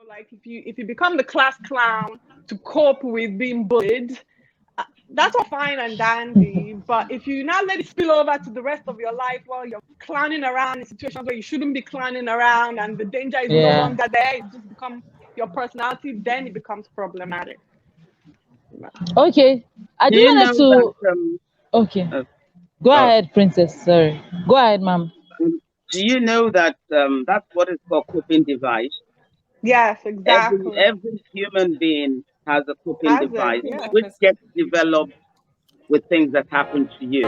Like if you become the class clown to cope with being bullied, that's all fine and dandy. But if you now let it spill over to the rest of your life while you're clowning around in situations where you shouldn't be clowning around and the danger is no Yeah. longer there, it just become your personality, then it becomes problematic. Okay. I Do just you wanted know to. that Okay. uh, Go uh, ahead, Princess. Sorry. Go ahead, ma'am. do you know that that's what is called coping device? Yes, Every exactly. every human being has a coping Has it? device Yeah. which gets developed with things that happen to you.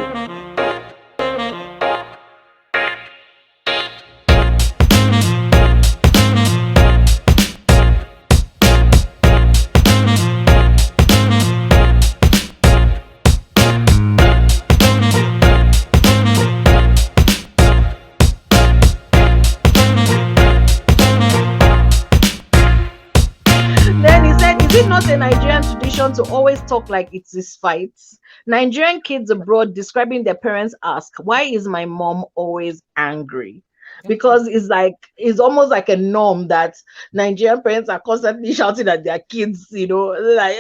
Then he said, is it not a Nigerian tradition to always talk like it's this fight? Nigerian kids abroad describing their parents ask, why is my mom always angry? Because it's almost like a norm that Nigerian parents are constantly shouting at their kids, like,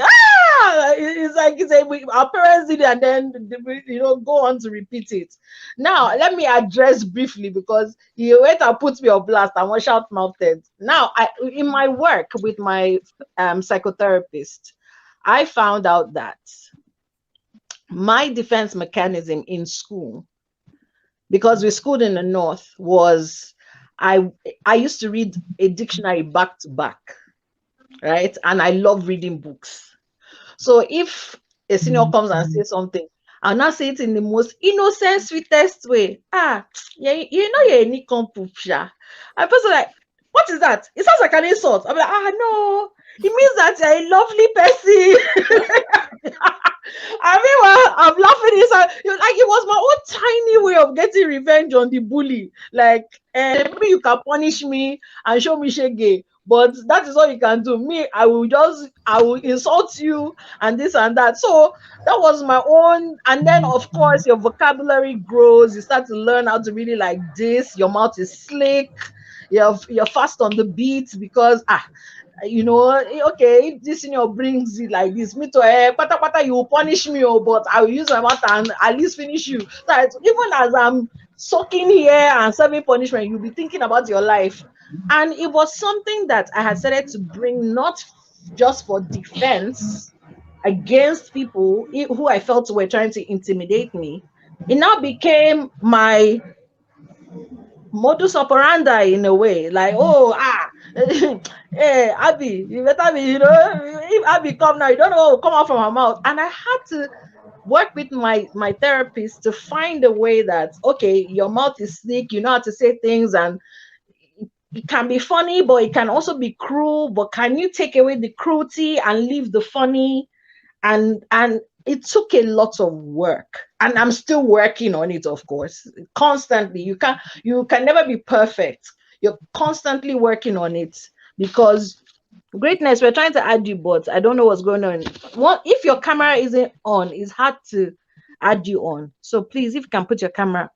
it's like our parents did it, and then go on to repeat it. Now let me address briefly, because you went and put me on blast and was shout mouthed. Now, in my work with my psychotherapist, I found out that my defense mechanism in school, because we schooled in the north, was I used to read a dictionary back to back, right? And I love reading books. So if a senior comes and says something, I'll not say it in the most innocent, sweetest way. Yeah, you're a Nikon poop, sha. And person like, what is that? It sounds like an insult. I'm like, no, it means that you're a lovely person. I mean, well, I'm laughing inside. Like, it was my own tiny way of getting revenge on the bully. Like, maybe you can punish me and show me shege, but that is all you can do. Me, I will insult you and this and that. So that was my own. And then, of course, your vocabulary grows. You start to learn how to really like this. Your mouth is slick. You're fast on the beat, because okay, if this senior brings it like this, me to pata pata, you will punish me, but I will use my mouth and at least finish you. So even as I'm soaking here and serving punishment, you'll be thinking about your life. And it was something that I had started to bring, not just for defense against people who I felt were trying to intimidate me. It now became my modus operandi in a way, like, hey Abi, you better be, if Abi come now, you don't know what will come out from her mouth. And I had to work with my therapist to find a way that, okay, your mouth is slick, you know how to say things, and it can be funny, but it can also be cruel. But can you take away the cruelty and leave the funny? And it took a lot of work, and I'm still working on it, of course, constantly. You can never be perfect. You're constantly working on it, because greatness, we're trying to add you, but I don't know what's going on. What if your camera isn't on? It's hard to add you on. So please, if you can put your camera,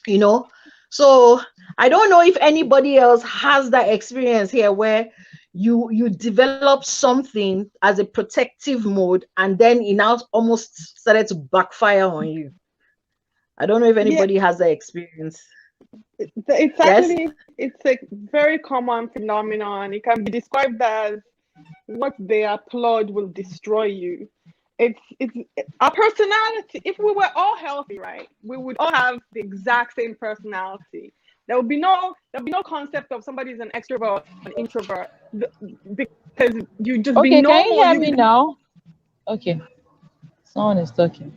you know so I don't know if anybody else has that experience here, where you develop something as a protective mode, and then it now almost started to backfire on you. I don't know if Yeah, anybody has that experience. it's Yes. actually it's a very common phenomenon. It can be described as what they applaud will destroy you. It's our personality. If we were all healthy, right, we would all have the exact same personality. There would be no concept of somebody is an extrovert, an introvert, because you just be Okay, can you normal. hear me now? Okay, someone is talking.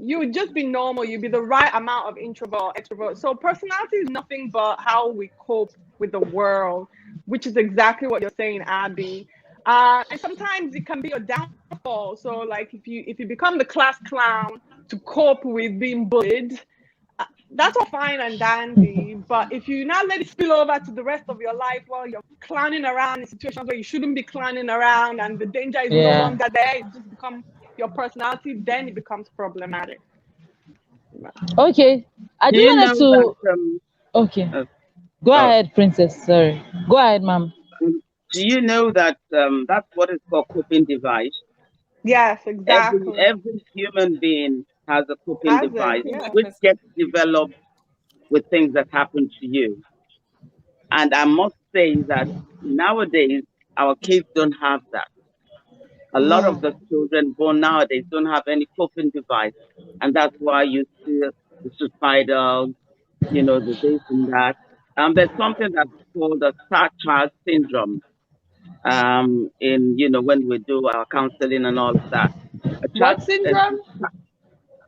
You would just be normal. You'd be the right amount of introvert, extrovert. So personality is nothing but how we cope with the world, which is exactly what you're saying, Abby. And sometimes it can be a downfall. So like if you become the class clown to cope with being bullied, that's all fine and dandy. But if you now let it spill over to the rest of your life while you're clowning around in situations where you shouldn't be clowning around and the danger is no Yeah. longer there, it just become your personality, then it becomes problematic. Okay. I Do just you know wanted to. that Okay. uh, Go uh, ahead, Princess. Sorry. Go ahead, ma'am. Do you know that that's what is called coping device? Yes, exactly. Every human being has a coping Has it? device Yeah. which gets developed with things that happen to you. And I must say that nowadays our kids don't have that. A lot of the children born nowadays don't have any coping device, and that's why you see the suicidal, the this and that. There's something that's called the star child syndrome. In when we do our counseling and all of that, a child, What a syndrome?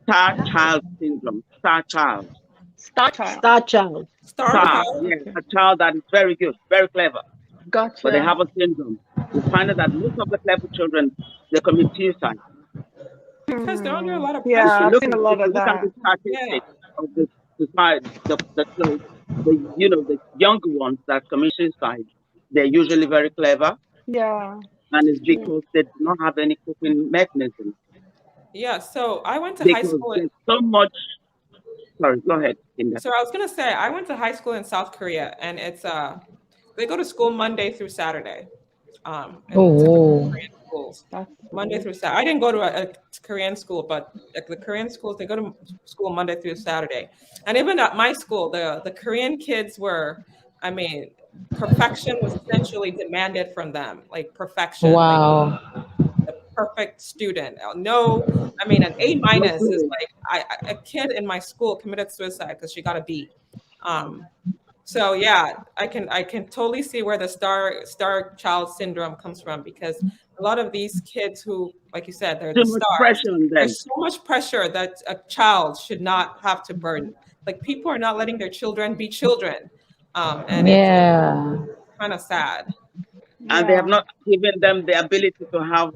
star child syndrome, star child, Star child. Star child. Star star, child. yeah, Okay. a child that is very good, very clever, but they Gotcha. have a syndrome. We find out that most of the clever children they commit suicide. Because they're under a lot of If Yeah, you pressure. I've look seen at a lot if you of look at that. the Yeah. statistics of the society, the younger ones that commit suicide, they're usually very clever, Yeah. and it's True. because they do not have any coping mechanism. Yeah. So I went to high Because school. there's so much. Sorry, go ahead, Kinda. So I was gonna say I went to high school in South Korea, and it's they go to school Monday through Saturday, Oh, in typical whoa. Korean schools. That's Monday cool. through Saturday. I didn't go to a Korean school, but like the Korean schools, they go to school Monday through Saturday. And even at my school, the Korean kids were, I mean, perfection was essentially demanded from them, like perfection, like Wow. the perfect student. No, I mean, an A No minus is clue. like a kid in my school committed suicide because she got a B. Um, so yeah, I can totally see where the star child syndrome comes from, because a lot of these kids who, like you said, they're Too the much stars. pressure on them. There's so much pressure that a child should not have to burden. Like people are not letting their children be children, and it's Yeah. kind of sad. And they have Yeah. not given them the ability to have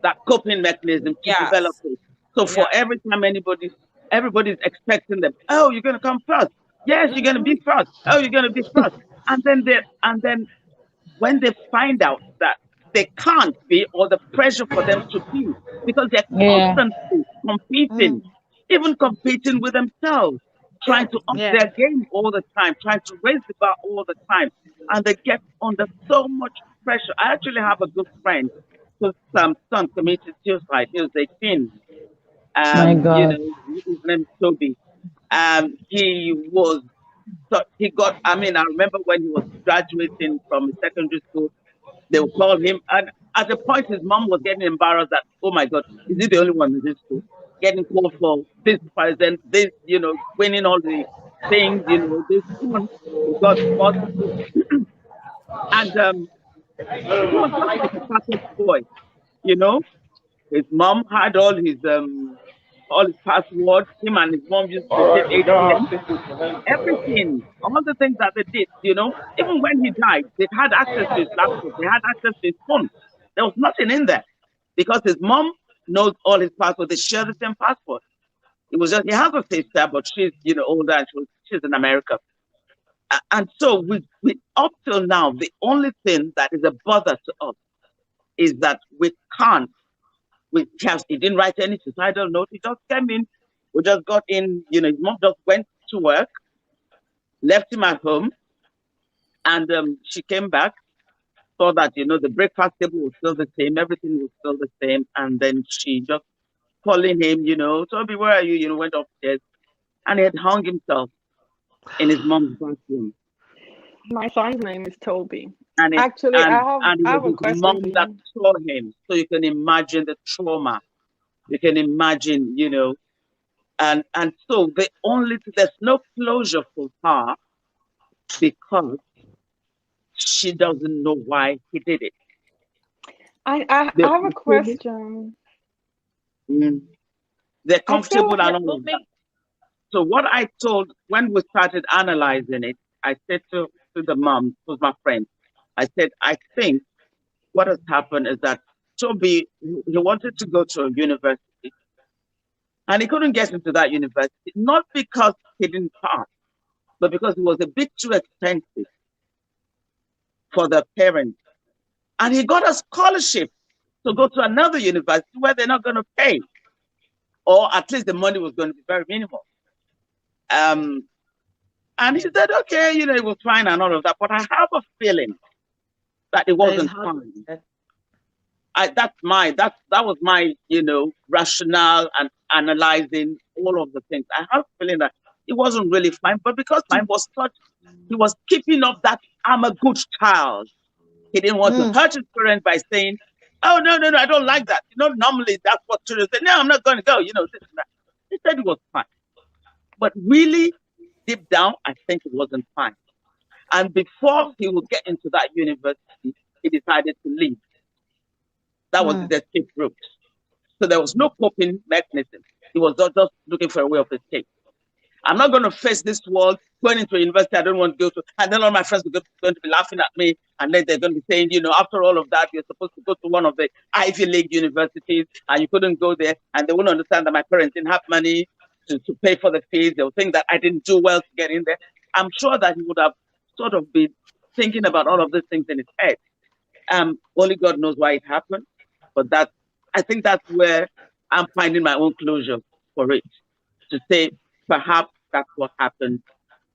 that coping mechanism to develop Yes, it. So yeah. for every time everybody's expecting them, oh, you're gonna come first. Yes, you're gonna Mhm. be first. Oh, you're gonna be first. And then when they find out that they can't be, or the pressure for them to be, because they're Yeah. constantly competing, Mm, even competing with themselves, trying to up yeah. their game all the time, trying to raise the bar all the time, and they get under so much pressure. I actually have a good friend whose son committed suicide. He was 18. My God. His name is Toby. He was so he got. I mean, I remember when he was graduating from secondary school, they would call him, and at the point his mom was getting embarrassed that, oh my God, is he the only one in this school getting called for this president, this, winning all the things, this one. He got first, and he was just like a perfect boy, you know. His mom had all his passwords. Him and his mom used to visit ATM, everything, all the things that they did, Even when he died, they had access to his laptop, they had access to his phone. There was nothing in there because his mom knows all his passwords. They share the same passport. It was just he has a sister, but she's older and she's in America. And so we up till now, the only thing that is a bother to us is that we can't. He didn't write any suicidal note. He just came in. We just got in. His mom just went to work, left him at home, and she came back, saw that the breakfast table was still the same, everything was still the same, and then she just calling him, Toby, where are you? Went upstairs, and he had hung himself in his mom's bathroom, My son's name is Toby. and it Actually, and and it I was have a his question mom for that you. saw him. So you can imagine the trauma. You can imagine, and so there's no closure for her because she doesn't know why he did it. I They're have a comfortable, question. mm, they're I feel comfortable and all of that. So what I told when we started analyzing it, I said to the mom, who's my friend, I said, I think what has happened is that Toby, he wanted to go to a university and he couldn't get into that university, not because he didn't pass, but because it was a bit too expensive for the parents. And he got a scholarship to go to another university where they're not going to pay, or at least the money was going to be very minimal. And he said, okay, it was fine and all of that. But I have a feeling that it That is wasn't how fine. that- That was my, rationale and analyzing all of the things. I have a feeling that it wasn't really fine, but because mine was such, he was keeping up that I'm a good child. He didn't want to hurt his parents by saying, "Oh no, no, no, I don't like that." Normally that's what children say. No, I'm not going to go. This and that. He said it was fine, but really, deep down, I think it wasn't fine. And before he would get into that university, he decided to leave. That was his escape route. So there was no coping mechanism. He was just looking for a way of escape. I'm not going to face this world going into a university I don't want to go to, and then all my friends are going to be laughing at me, and then they're going to be saying, after all of that, you're supposed to go to one of the Ivy League universities, and you couldn't go there, and they wouldn't understand that my parents didn't have money to pay for the fees. They'll think that I didn't do well to get in there. I'm sure that he would have sort of been thinking about all of these things in his head. Only God knows why it happened, but I think that's where I'm finding my own closure for it, to say perhaps that's what happened,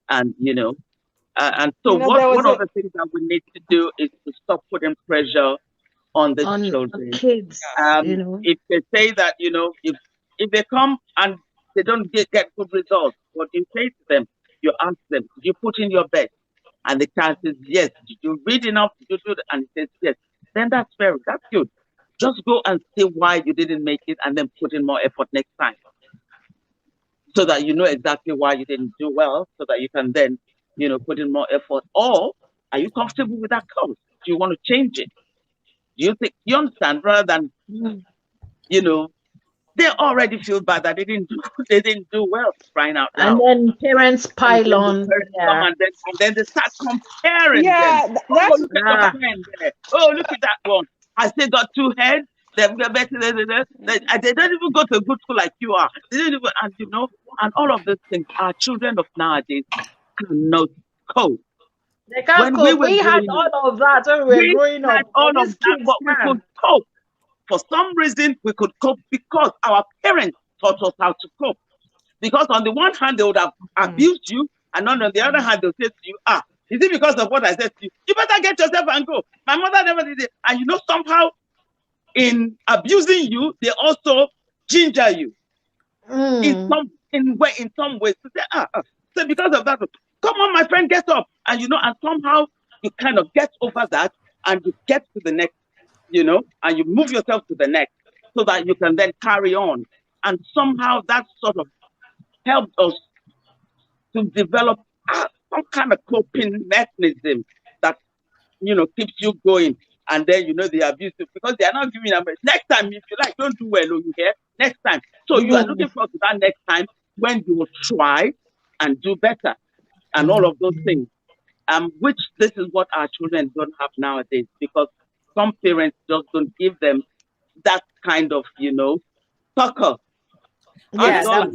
and and so one of the things that we need to do is to stop putting pressure on the children. Kids, If they say that if they come and they don't get good results, what do you say to them? You ask them, did you put in your best? And the child says yes. Did you read enough? Did you do that? And he says yes. Then that's good. Just go and see why you didn't make it, and then put in more effort next time, so that you know exactly why you didn't do well, so that you can then, put in more effort. Or are you comfortable with that course? Do you want to change it? Do you think you understand? Rather than, they already feel bad that they didn't do well, crying out loud. And then parents pile on. And then they start comparing them. That's Look at your friend there. Oh, look at that one. I still got 2 heads. They don't even go to a good school like you are. They don't even, and all of those things. Our children of nowadays cannot cope. They can't cope. We had all of that when we were growing up. All of that, but we could cope. For some reason, we could cope because our parents taught us how to cope. Because on the one hand, they would have abused you, and on the other hand, they'll say to you, is it because of what I said to you? You better get yourself and go. My mother never did it. And somehow, in abusing you, they also ginger you in some ways to say, so because of that, come on, my friend, get up, and and somehow you kind of get over that, and you get to the next, and you move yourself to the next, so that you can then carry on, and somehow that sort of helped us to develop some kind of coping mechanism that keeps you going. And then they abuse you because they are not giving them. Next time, if you like, don't do well, you hear? Next time. So you are looking forward to that next time when you will try and do better, and all of those things. Which this is what our children don't have nowadays, because some parents just don't give them that kind of, succor. I'm sorry.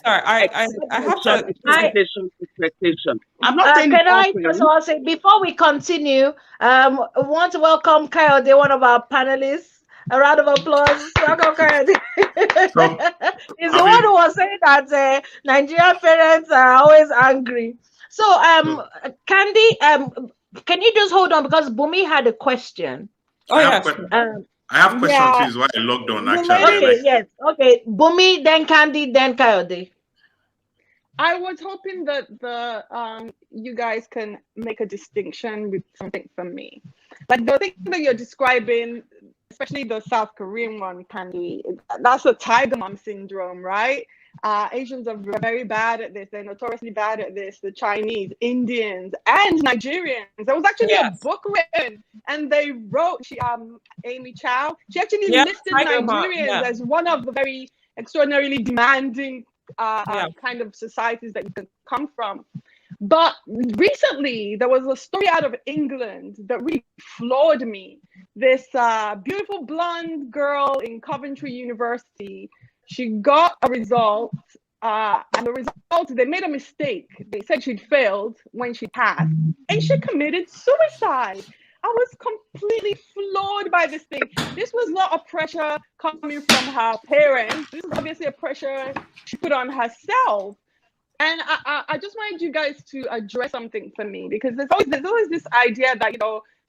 I have to. Expectation. I'm not saying. Can I just also say, before we continue, I want to welcome Kayode, one of our panelists. A round of applause. Welcome, Kayode. He's the one who was saying that Nigerian parents are always angry. So, Candy, can you just hold on, because Bumi had a question. Oh, yeah. I have questions too. Is why I logged on actually. Okay, yes. Okay. Bumi, then Candy, then Kayode. I was hoping that you guys can make a distinction with something from me. Like the thing that you're describing, especially the South Korean one, Candy, that's a tiger mom syndrome, right? Asians are very bad at this. They're notoriously bad at this. The Chinese, Indians, and Nigerians. There was actually a book written, and they wrote, Amy Chow, she actually listed Nigerians as one of the very extraordinarily demanding kind of societies that you can come from. But recently, there was a story out of England that really floored me. This beautiful blonde girl in Coventry University, she got a result, and the result, they made a mistake. They said she'd failed when she passed, and she committed suicide. I was completely floored by this thing. This was not a pressure coming from her parents. This is obviously a pressure she put on herself. And I just wanted you guys to address something for me, because there's always this idea that,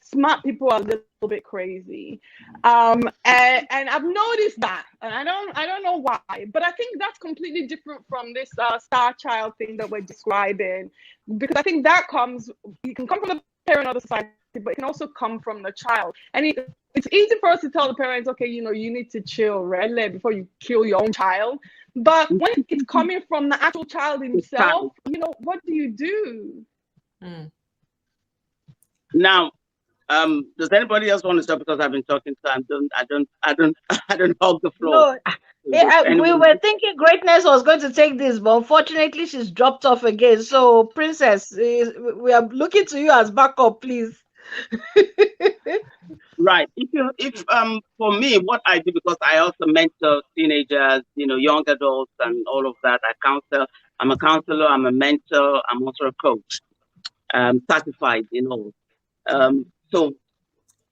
smart people are a little bit crazy. And I've noticed that, and I don't know why, but I think that's completely different from this star child thing that we're describing, because I think that it can come from the parent or the society, but it can also come from the child. And it's easy for us to tell the parents, okay, you need to chill, right, before you kill your own child. But when it's coming from the actual child himself, what do you do? Now, does anybody else want to stop, because I've been talking, so I don't hog the floor. No, we were thinking Greatness was going to take this, but unfortunately she's dropped off again. So Princess, we are looking to you as backup, please. Right. If for me, what I do, because I also mentor teenagers, young adults and all of that. I counsel. I'm a counselor. I'm a mentor. I'm also a coach, certified, So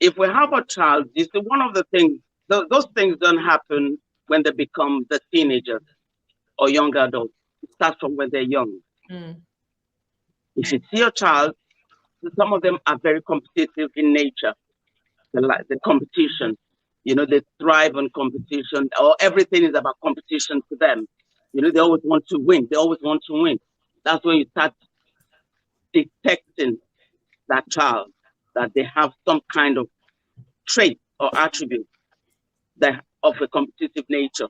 if we have a child, you see, one of the things, those things don't happen when they become the teenagers or young adults. It starts from when they're young. If you see a child, some of them are very competitive in nature. They like the competition. They thrive on competition, or everything is about competition to them. They always want to win. They always want to win. That's when you start detecting that child, that they have some kind of trait or attribute that of a competitive nature.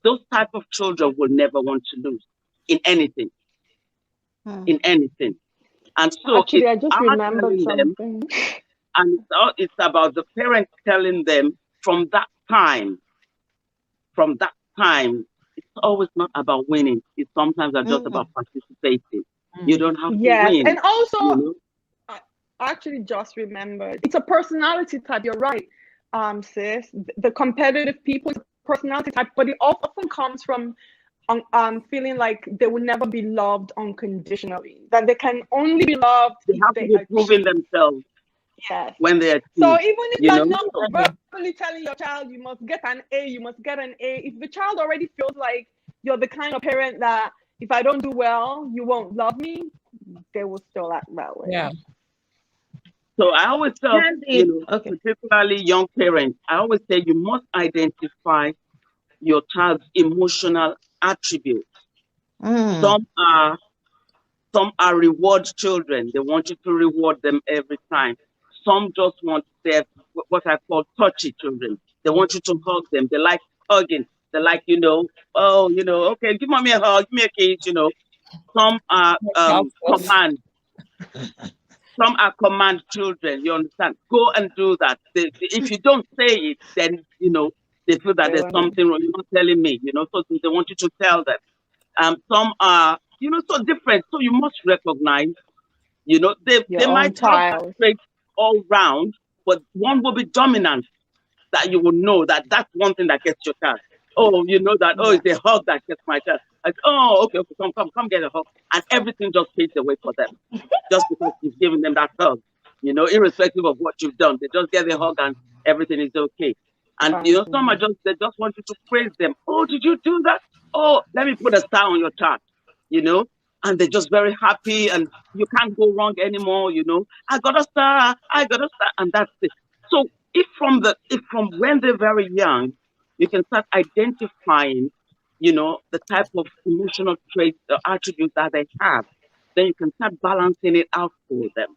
Those type of children will never want to lose in anything. In anything. And so actually, I just remembered something. And it's about the parents telling them from that time, it's always not about winning. It's sometimes just about participating. You don't have to win. And also, I actually just remembered, it's a personality type. You're right, sis. The competitive people, it's a personality type, but it often comes from feeling like they will never be loved unconditionally. That they can only be loved they have to be proving themselves. Yes. When they are so even if you're not verbally telling your child you must get an A, if the child already feels like you're the kind of parent that if I don't do well, you won't love me, they will still act that way. Yeah. So I always tell, particularly young parents, I always say you must identify your child's emotional attributes. Some are reward children. They want you to reward them every time. Some just want their, what I call touchy children. They want you to hug them. They like hugging. They like, okay, give mommy a hug, give me a kiss, Some are command. Some are command children, you understand? Go and do that. If you don't say it, then, they feel that there's something wrong. You're not telling me, so they want you to tell them. Some are, so different. So you must recognize, they might have that trait all round, but one will be dominant, that you will know that that's one thing that gets your child. Oh, it's a hug that gets my child. Like, oh, okay, come get a hug. And everything just fades away for them. Just because you've given them that hug, irrespective of what you've done. They just get the hug and everything is okay. And, some are they just want you to praise them. Oh, did you do that? Oh, let me put a star on your chart, and they're just very happy and you can't go wrong anymore, I got a star, and that's it. So if from when they're very young, you can start identifying, the type of emotional traits or attributes that they have, then you can start balancing it out for them.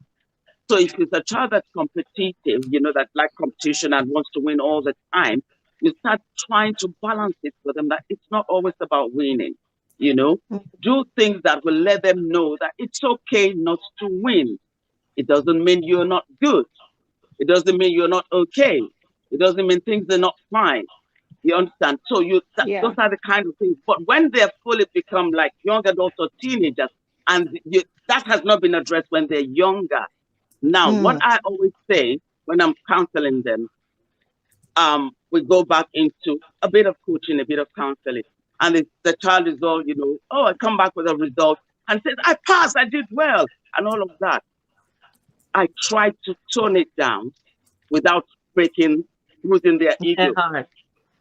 So if it's a child that's competitive, that likes competition and wants to win all the time, you start trying to balance it for them, that it's not always about winning. Do things that will let them know that it's okay not to win. It doesn't mean you're not good. It doesn't mean you're not okay. It doesn't mean things are not fine. You understand? So those are the kind of things. But when they're fully become like young adults or teenagers, and that has not been addressed when they're younger. Now, what I always say when I'm counseling them, we go back into a bit of coaching, a bit of counseling. And the child is all, I come back with a result and says, I passed, I did well, and all of that. I try to tone it down without losing their ego.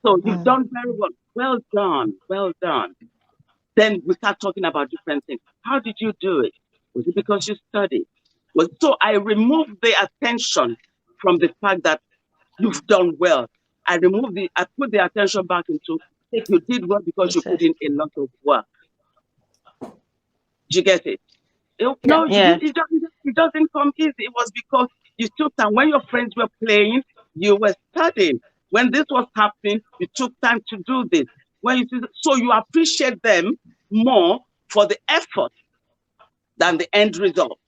So you've done very well. Well done. Well done. Then we start talking about different things. How did you do it? Was it because you studied? So I remove the attention from the fact that you've done well. I put the attention back into you did well because you put in a lot of work. Do you get it? No, it doesn't come easy. It was because you took time. When your friends were playing, you were studying. When this was happening, you took time to do this. So you appreciate them more for the effort than the end result.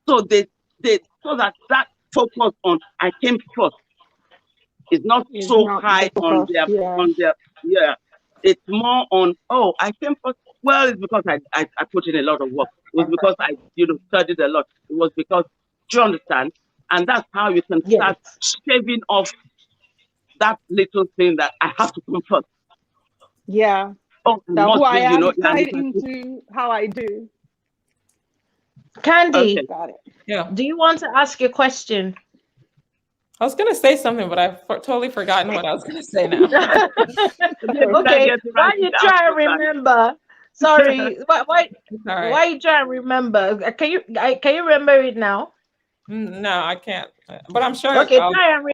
So so that focus on I came first is not so high on their It's more on I came first. Well, it's because I put in a lot of work. It was because I studied a lot. It was because, do you understand? And that's how you can start shaving off that little thing that I have to come first. Yeah. That who I am tied into how I do. Candy, got it. Yeah. Do you want to ask a question? I was going to say something, but I've totally forgotten what I was going to say now. Okay, why you try to remember? Sorry, why you try to remember? Can you remember it now? No, I can't. But I'm sure. Okay, try and